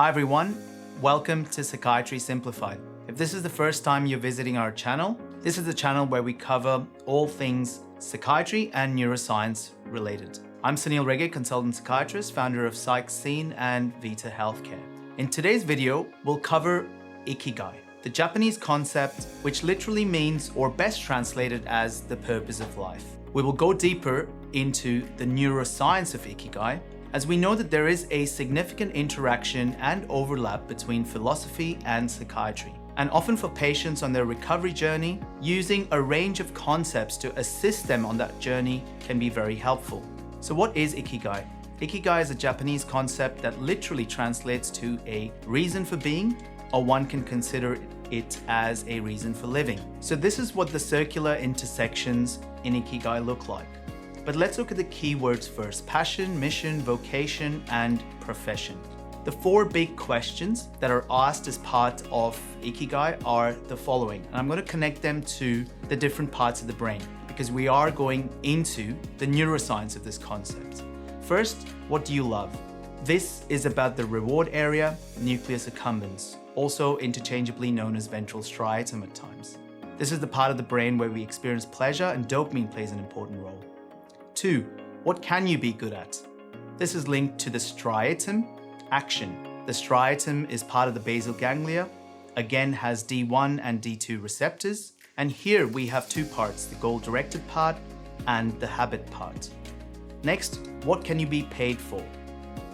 Hi everyone, welcome to Psychiatry Simplified. If this is the first time you're visiting our channel, this is the channel where we cover all things psychiatry and neuroscience related. I'm Sanil Rege, consultant psychiatrist, founder of PsychScene and Vita Healthcare. In today's video, we'll cover Ikigai, the Japanese concept which literally means, or best translated as, the purpose of life. We will go deeper into the neuroscience of Ikigai, as we know that there is a significant interaction and overlap between philosophy and psychiatry. And often for patients on their recovery journey, using a range of concepts to assist them on that journey can be very helpful. So what is Ikigai? Ikigai is a Japanese concept that literally translates to a reason for being, or one can consider it as a reason for living. So this is what the circular intersections in Ikigai look like. But let's look at the keywords first: passion, mission, vocation, and profession. The four big questions that are asked as part of Ikigai are the following. And I'm going to connect them to the different parts of the brain because we are going into the neuroscience of this concept. First, what do you love? This is about the reward area, nucleus accumbens, also interchangeably known as ventral striatum at times. This is the part of the brain where we experience pleasure, and dopamine plays an important role. 2. What can you be good at? This is linked to the striatum, action. The striatum is part of the basal ganglia, again has D1 and D2 receptors, and here we have two parts, the goal-directed part and the habit part. Next, what can you be paid for?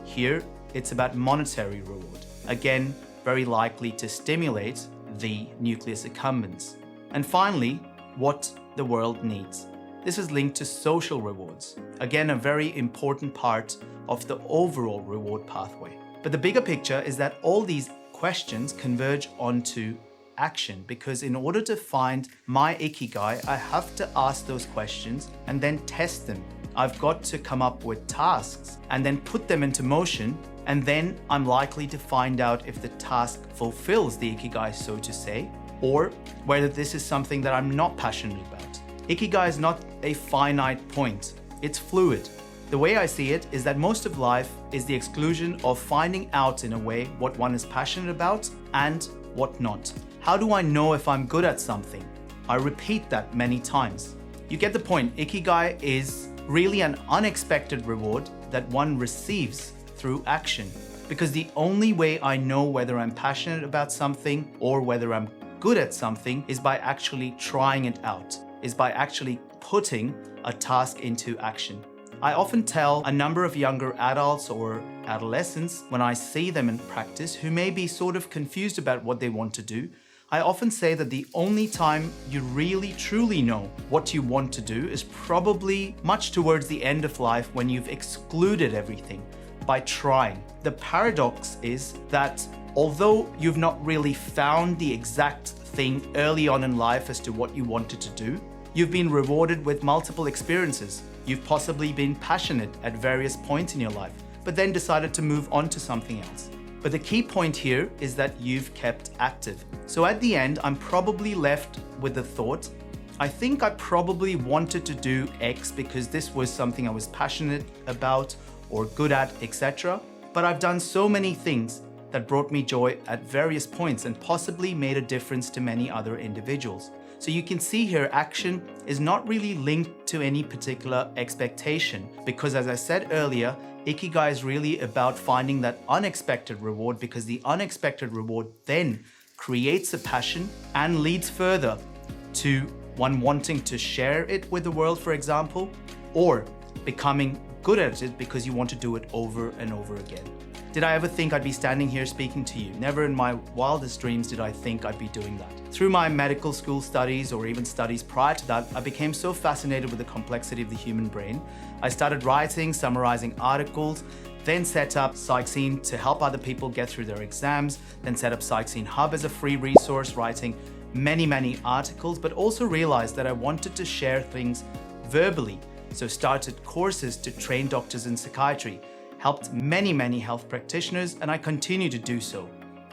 Here, it's about monetary reward, again, very likely to stimulate the nucleus accumbens. And finally, what the world needs. This is linked to social rewards. Again, a very important part of the overall reward pathway. But the bigger picture is that all these questions converge onto action, because in order to find my Ikigai, I have to ask those questions and then test them. I've got to come up with tasks and then put them into motion, and then I'm likely to find out if the task fulfills the Ikigai, so to say, or whether this is something that I'm not passionate about. Ikigai is not a finite point, it's fluid. The way I see it is that most of life is the exclusion of finding out in a way what one is passionate about and what not. How do I know if I'm good at something? I repeat that many times. You get the point. Ikigai is really an unexpected reward that one receives through action. Because the only way I know whether I'm passionate about something or whether I'm good at something is by actually trying it out, is by actually putting a task into action. I often tell a number of younger adults or adolescents when I see them in practice who may be sort of confused about what they want to do, I often say that the only time you really truly know what you want to do is probably much towards the end of life when you've excluded everything by trying. The paradox is that although you've not really found the exact thing early on in life as to what you wanted to do, you've been rewarded with multiple experiences. You've possibly been passionate at various points in your life, but then decided to move on to something else. But the key point here is that you've kept active. So at the end, I'm probably left with the thought, I think I probably wanted to do X because this was something I was passionate about or good at, etc. But I've done so many things that brought me joy at various points and possibly made a difference to many other individuals. So you can see here, action is not really linked to any particular expectation, because as I said earlier, Ikigai is really about finding that unexpected reward, because the unexpected reward then creates a passion and leads further to one wanting to share it with the world, for example, or becoming good at it because you want to do it over and over again. Did I ever think I'd be standing here speaking to you? Never in my wildest dreams did I think I'd be doing that. Through my medical school studies, or even studies prior to that, I became so fascinated with the complexity of the human brain. I started writing, summarizing articles, then set up PsychScene to help other people get through their exams, then set up PsychScene Hub as a free resource, writing many articles, but also realized that I wanted to share things verbally. So started courses to train doctors in psychiatry, helped many health practitioners, and I continue to do so.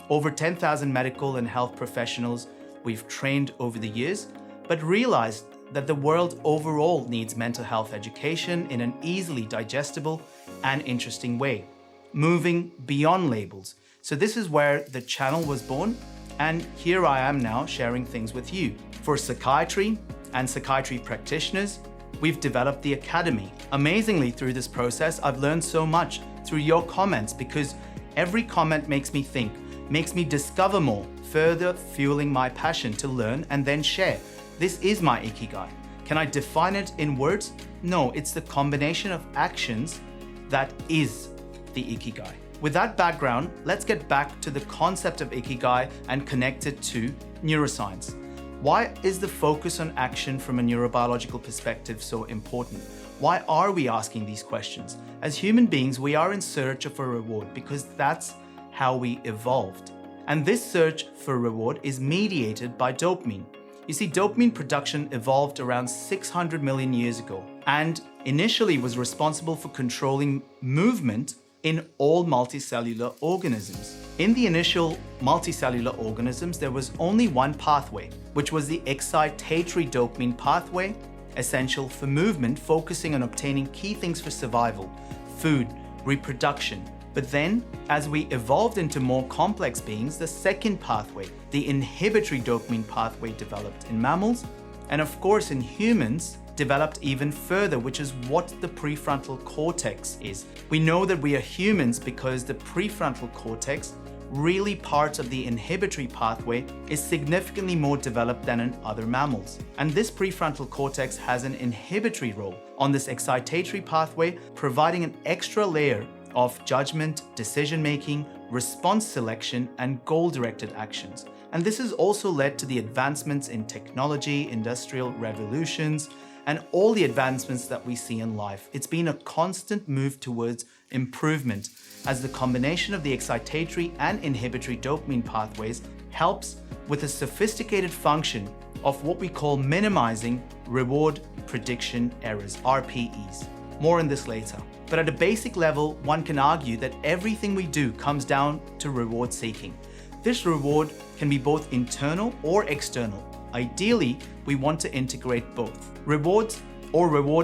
Over 10,000 medical and health professionals we've trained over the years, but realized that the world overall needs mental health education in an easily digestible and interesting way, moving beyond labels, So this is where the channel was born, and here I am now sharing things with you. For psychiatry and psychiatry practitioners, we've developed the Academy. Amazingly, through this process, I've learned so much through your comments, because every comment makes me think, makes me discover more, further fueling my passion to learn and then share. This is my Ikigai. Can I define it in words? No, it's the combination of actions that is the Ikigai. With that background, let's get back to the concept of Ikigai and connect it to neuroscience. Why is the focus on action from a neurobiological perspective so important? Why are we asking these questions? As human beings, we are in search of a reward because that's how we evolved. And this search for reward is mediated by dopamine. You see, dopamine production evolved around 600 million years ago and initially was responsible for controlling movement in all multicellular organisms. In the initial multicellular organisms, there was only one pathway, which was the excitatory dopamine pathway, essential for movement, focusing on obtaining key things for survival, food, reproduction. But then, as we evolved into more complex beings, the second pathway, the inhibitory dopamine pathway, developed in mammals, and of course in humans, developed even further, which is what the prefrontal cortex is. We know that we are humans because the prefrontal cortex, really part of the inhibitory pathway, is significantly more developed than in other mammals. And this prefrontal cortex has an inhibitory role on this excitatory pathway, providing an extra layer of judgment, decision-making, response selection, and goal-directed actions. And this has also led to the advancements in technology, industrial revolutions, and all the advancements that we see in life. It's been a constant move towards improvement as the combination of the excitatory and inhibitory dopamine pathways helps with a sophisticated function of what we call minimizing reward prediction errors, RPEs. More on this later. But at a basic level, one can argue that everything we do comes down to reward seeking. This reward can be both internal or external. Ideally, we want to integrate both. Reward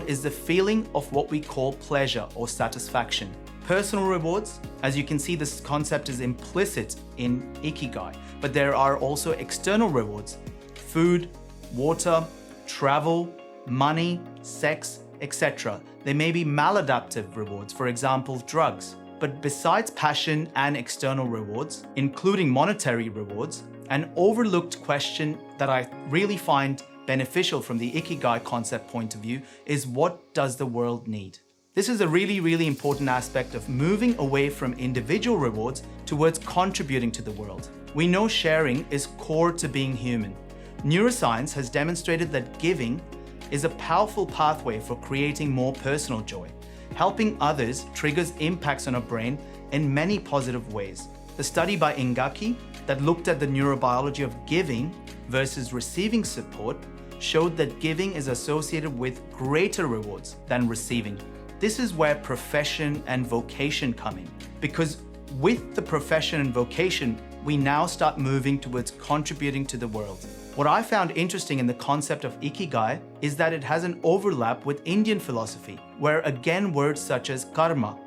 is the feeling of what we call pleasure or satisfaction. Personal rewards, as you can see, this concept is implicit in Ikigai, but there are also external rewards: food, water, travel, money, sex, etc. They may be maladaptive rewards, for example, drugs. But besides passion and external rewards, including monetary rewards, an overlooked question that I really find beneficial from the Ikigai concept point of view is, what does the world need? This is a really important aspect of moving away from individual rewards towards contributing to the world. We know sharing is core to being human. Neuroscience has demonstrated that giving is a powerful pathway for creating more personal joy. Helping others triggers impacts on our brain in many positive ways. The study by Ingaki that looked at the neurobiology of giving versus receiving support showed that giving is associated with greater rewards than receiving. This is where profession and vocation come in, because with the profession and vocation, we now start moving towards contributing to the world. What I found interesting in the concept of Ikigai is that it has an overlap with Indian philosophy, where again words such as karma,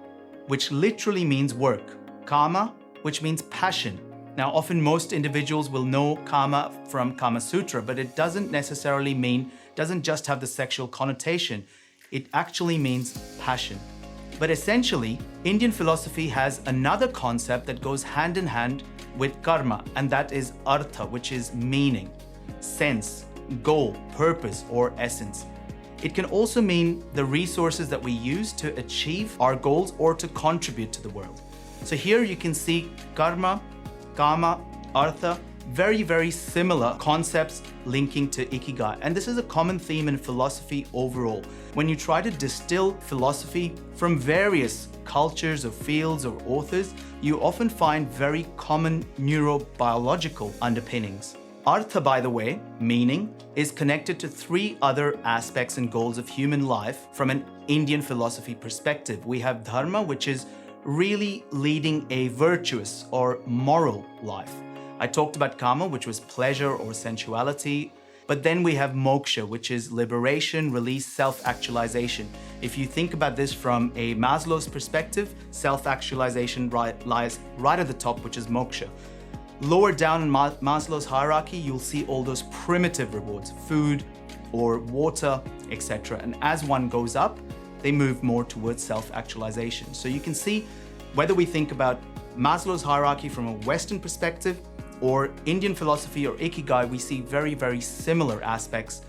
which literally means work, kama, which means passion. Now, often most individuals will know kama from Kama Sutra, but it doesn't just have the sexual connotation. It actually means passion. But essentially, Indian philosophy has another concept that goes hand in hand with karma, and that is artha, which is meaning, sense, goal, purpose, or essence. It can also mean the resources that we use to achieve our goals or to contribute to the world. So here you can see karma, kama, artha, very similar concepts linking to Ikigai. And this is a common theme in philosophy overall. When you try to distill philosophy from various cultures or fields or authors, you often find very common neurobiological underpinnings. Artha, by the way, meaning, is connected to three other aspects and goals of human life from an Indian philosophy perspective. We have dharma, which is really leading a virtuous or moral life. I talked about kama, which was pleasure or sensuality, But then we have moksha, which is liberation, release, self-actualization. If you think about this from a Maslow's perspective, self-actualization lies right at the top, which is moksha. Lower down in Maslow's hierarchy, you'll see all those primitive rewards, food or water, etc. And as one goes up, they move more towards self-actualization. So you can see whether we think about Maslow's hierarchy from a Western perspective or Indian philosophy or Ikigai, we see very, very similar aspects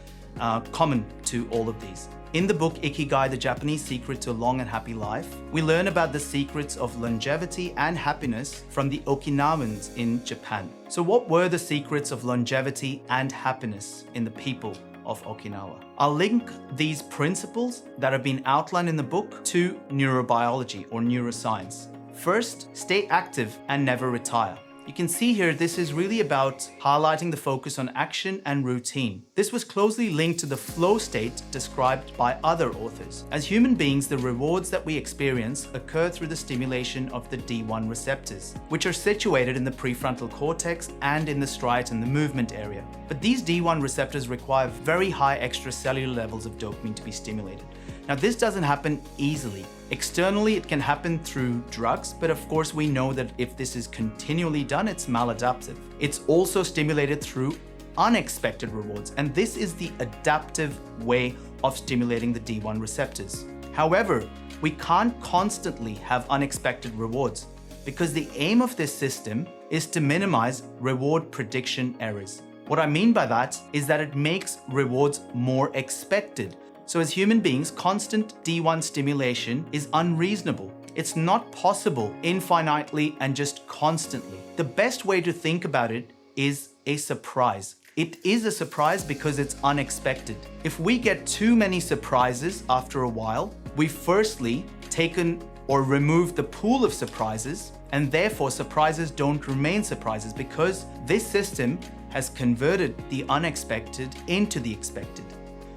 common to all of these. In the book Ikigai, The Japanese Secret to a Long and Happy Life, we learn about the secrets of longevity and happiness from the Okinawans in Japan. So what were the secrets of longevity and happiness in the people of Okinawa? I'll link these principles that have been outlined in the book to neurobiology or neuroscience. First, stay active and never retire. You can see here, this is really about highlighting the focus on action and routine. This was closely linked to the flow state described by other authors. As human beings, the rewards that we experience occur through the stimulation of the D1 receptors, which are situated in the prefrontal cortex and in the striatum, the movement area. But these D1 receptors require very high extracellular levels of dopamine to be stimulated. Now, this doesn't happen easily. Externally, it can happen through drugs, but of course we know that if this is continually done, it's maladaptive. It's also stimulated through unexpected rewards, and this is the adaptive way of stimulating the D1 receptors. However, we can't constantly have unexpected rewards because the aim of this system is to minimize reward prediction errors. What I mean by that is that it makes rewards more expected. So as human beings, constant D1 stimulation is unreasonable. It's not possible infinitely and just constantly. The best way to think about it is a surprise. It is a surprise because it's unexpected. If we get too many surprises after a while, we've firstly taken or removed the pool of surprises, and therefore surprises don't remain surprises because this system has converted the unexpected into the expected.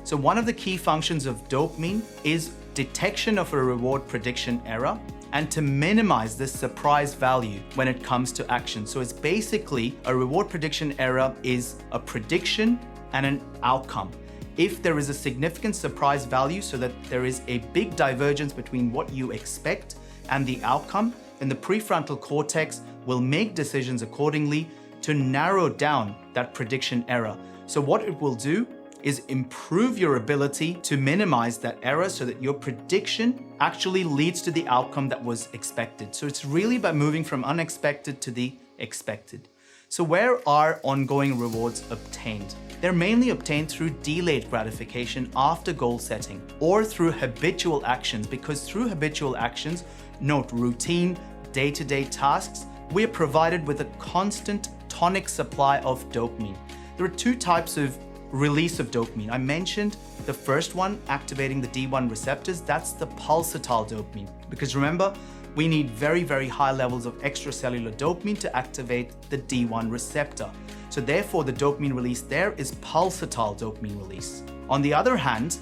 So one of the key functions of dopamine is detection of a reward prediction error and to minimize this surprise value when it comes to action. So it's basically a reward prediction error is a prediction and an outcome. If there is a significant surprise value so that there is a big divergence between what you expect and the outcome, then the prefrontal cortex will make decisions accordingly to narrow down that prediction error. So what it will do is improve your ability to minimize that error so that your prediction actually leads to the outcome that was expected. So it's really about moving from unexpected to the expected. So where are ongoing rewards obtained? They're mainly obtained through delayed gratification after goal setting or through habitual actions, because through habitual actions, note routine, day-to-day tasks, we are provided with a constant tonic supply of dopamine. There are two types of release of dopamine. I mentioned the first one, activating the D1 receptors. That's the pulsatile dopamine. Because remember, we need very, very high levels of extracellular dopamine to activate the D1 receptor. So therefore, the dopamine release there is pulsatile dopamine release. On the other hand,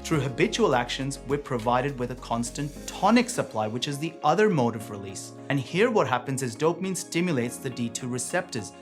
through habitual actions, we're provided with a constant tonic supply, which is the other mode of release. And here what happens is dopamine stimulates the D2 receptors.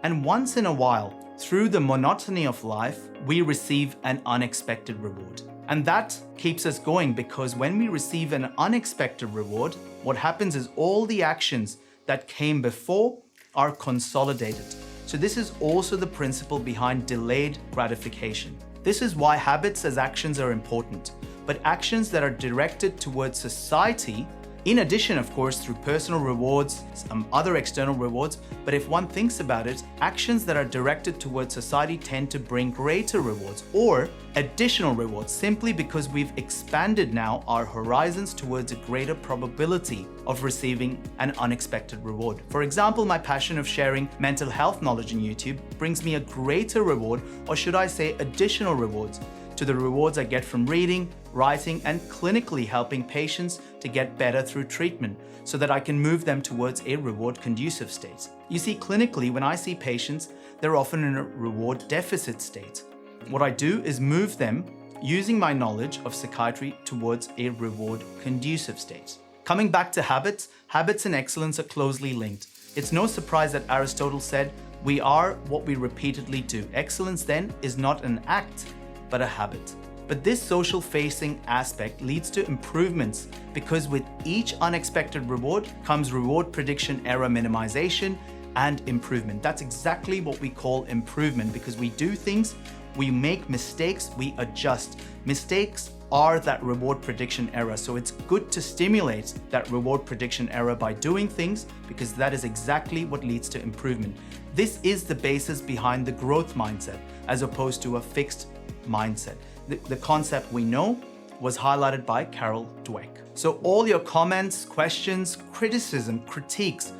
And once in a while, through the monotony of life, we receive an unexpected reward. And that keeps us going because when we receive an unexpected reward, what happens is all the actions that came before are consolidated. So this is also the principle behind delayed gratification. This is why habits as actions are important, but actions that are directed towards society, in addition, of course, through personal rewards, some other external rewards, but if one thinks about it, actions that are directed towards society tend to bring greater rewards or additional rewards simply because we've expanded now our horizons towards a greater probability of receiving an unexpected reward. For example, my passion of sharing mental health knowledge on YouTube brings me a greater reward, or should I say additional rewards, to the rewards I get from reading, writing, and clinically helping patients to get better through treatment so that I can move them towards a reward conducive state. You see, clinically, when I see patients, they're often in a reward deficit state. What I do is move them using my knowledge of psychiatry towards a reward conducive state. Coming back to habits and excellence are closely linked. It's no surprise that Aristotle said, "We are what we repeatedly do." Excellence then is not an act, but a habit. But this social facing aspect leads to improvements because with each unexpected reward comes reward prediction error minimization and improvement. That's exactly what we call improvement, because we do things, we make mistakes, we adjust. Mistakes are that reward prediction error. So it's good to stimulate that reward prediction error by doing things, because that is exactly what leads to improvement. This is the basis behind the growth mindset as opposed to a fixed mindset. The concept we know was highlighted by Carol Dweck. So all your comments, questions, criticism, critiques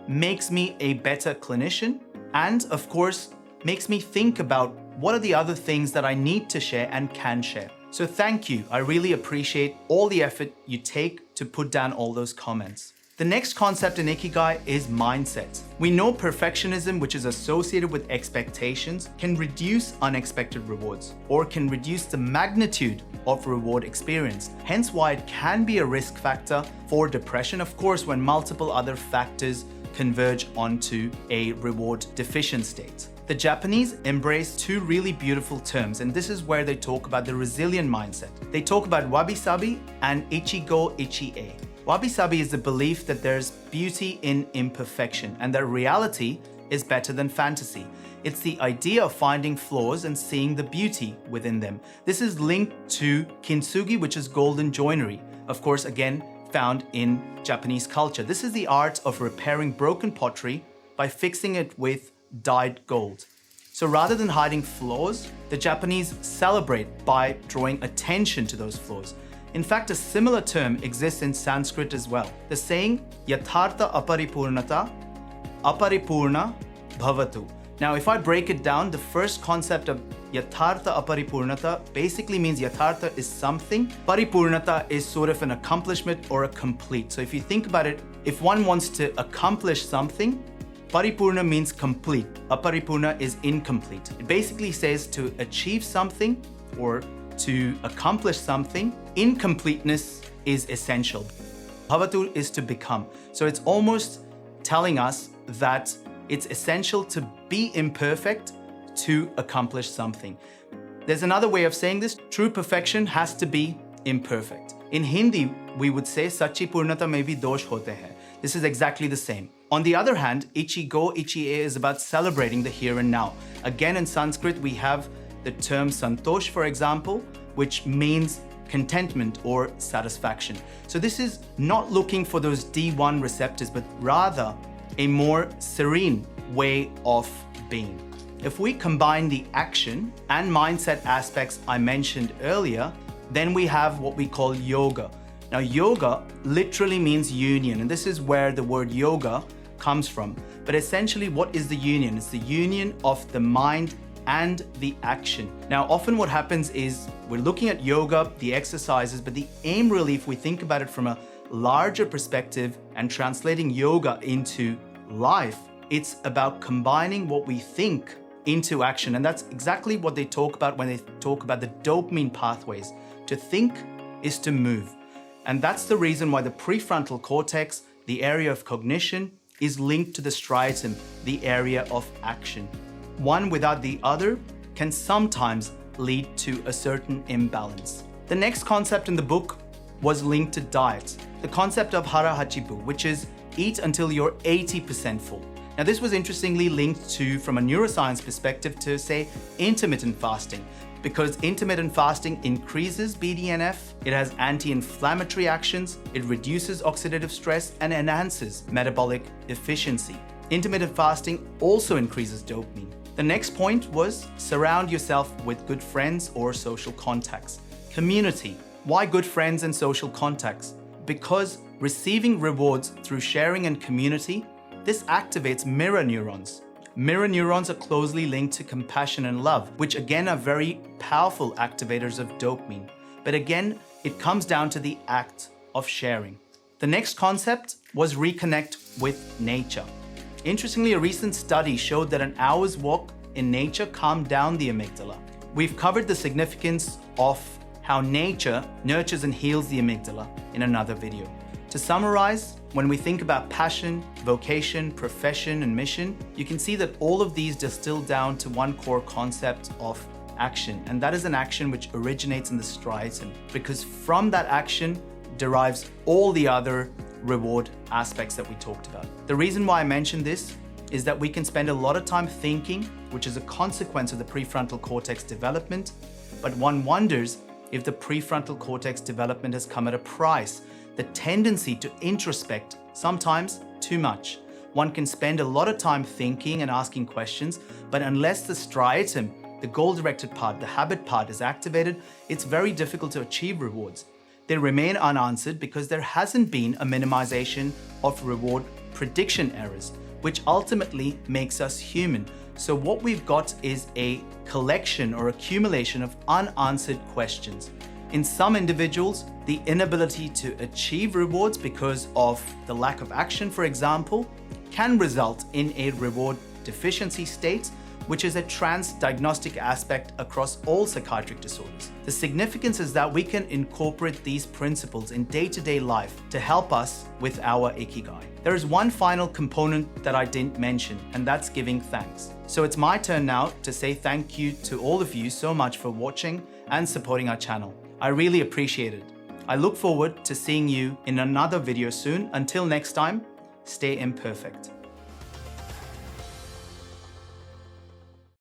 makes me a better clinician, and of course, makes me think about what are the other things that I need to share and can share. So thank you. I really appreciate all the effort you take to put down all those comments. The next concept in Ikigai is mindset. We know perfectionism, which is associated with expectations, can reduce unexpected rewards or can reduce the magnitude of reward experience. Hence why it can be a risk factor for depression, of course, when multiple other factors converge onto a reward deficient state. The Japanese embrace two really beautiful terms, and this is where they talk about the resilient mindset. They talk about Wabi, Sabi and Ichi-e. Wabi Sabi is the belief that there's beauty in imperfection and that reality is better than fantasy. It's the idea of finding flaws and seeing the beauty within them. This is linked to kintsugi, which is golden joinery. Of course, again, found in Japanese culture. This is the art of repairing broken pottery by fixing it with dyed gold. So rather than hiding flaws, the Japanese celebrate by drawing attention to those flaws. In fact, a similar term exists in Sanskrit as well. The saying, Yathartha aparipurnata, aparipurna bhavatu. Now, if I break it down, the first concept of Yathartha aparipurnata basically means Yathartha is something. Paripurnata is sort of an accomplishment or a complete. So if you think about it, if one wants to accomplish something, Paripurna means complete. Aparipurna is incomplete. It basically says to achieve something or to accomplish something, incompleteness is essential. Bhavatu is to become. So it's almost telling us that it's essential to be imperfect to accomplish something. There's another way of saying this. True perfection has to be imperfect. In Hindi, we would say Sachi Purnata mein bhi dosh hote hai. This is exactly the same. On the other hand, Ichi-e is about celebrating the here and now. Again, in Sanskrit, we have the term santosh, for example, which means contentment or satisfaction. So this is not looking for those D1 receptors, but rather a more serene way of being. If we combine the action and mindset aspects I mentioned earlier, then we have what we call yoga. Now, yoga literally means union, and this is where the word yoga comes from. But essentially, what is the union? It's the union of the mind and the action. Now, often what happens is we're looking at yoga, the exercises, but the aim really, if we think about it from a larger perspective and translating yoga into life, it's about combining what we think into action. And that's exactly what they talk about when they talk about the dopamine pathways. To think is to move. And that's the reason why the prefrontal cortex, the area of cognition, is linked to the striatum, the area of action. One without the other can sometimes lead to a certain imbalance. The next concept in the book was linked to diet. The concept of hara hachibu, which is eat until you're 80% full. Now, this was interestingly linked to, from a neuroscience perspective, to say intermittent fasting, because intermittent fasting increases BDNF, it has anti-inflammatory actions, it reduces oxidative stress and enhances metabolic efficiency. Intermittent fasting also increases dopamine. The next point was surround yourself with good friends or social contacts. Community. Why good friends and social contacts? Because receiving rewards through sharing and community, this activates mirror neurons. Mirror neurons are closely linked to compassion and love, which again are very powerful activators of dopamine. But again, it comes down to the act of sharing. The next concept was reconnect with nature. Interestingly, a recent study showed that an hour's walk in nature calmed down the amygdala. We've covered the significance of how nature nurtures and heals the amygdala in another video. To summarize, when we think about passion, vocation, profession, and mission, you can see that all of these distill down to one core concept of action. And that is an action which originates in the striatum, because from that action derives all the other reward aspects that we talked about. The reason why I mentioned this is that we can spend a lot of time thinking, which is a consequence of the prefrontal cortex development, but one wonders if the prefrontal cortex development has come at a price. The tendency to introspect, sometimes too much. One can spend a lot of time thinking and asking questions, but unless the striatum, the goal-directed part, the habit part is activated, it's very difficult to achieve rewards. They remain unanswered because there hasn't been a minimization of reward prediction errors, which ultimately makes us human. So what we've got is a collection or accumulation of unanswered questions. In some individuals, the inability to achieve rewards because of the lack of action, for example, can result in a reward deficiency state, which is a trans-diagnostic aspect across all psychiatric disorders. The significance is that we can incorporate these principles in day-to-day life to help us with our Ikigai. There is one final component that I didn't mention, and that's giving thanks. So it's my turn now to say thank you to all of you so much for watching and supporting our channel. I really appreciate it. I look forward to seeing you in another video soon. Until next time, stay imperfect.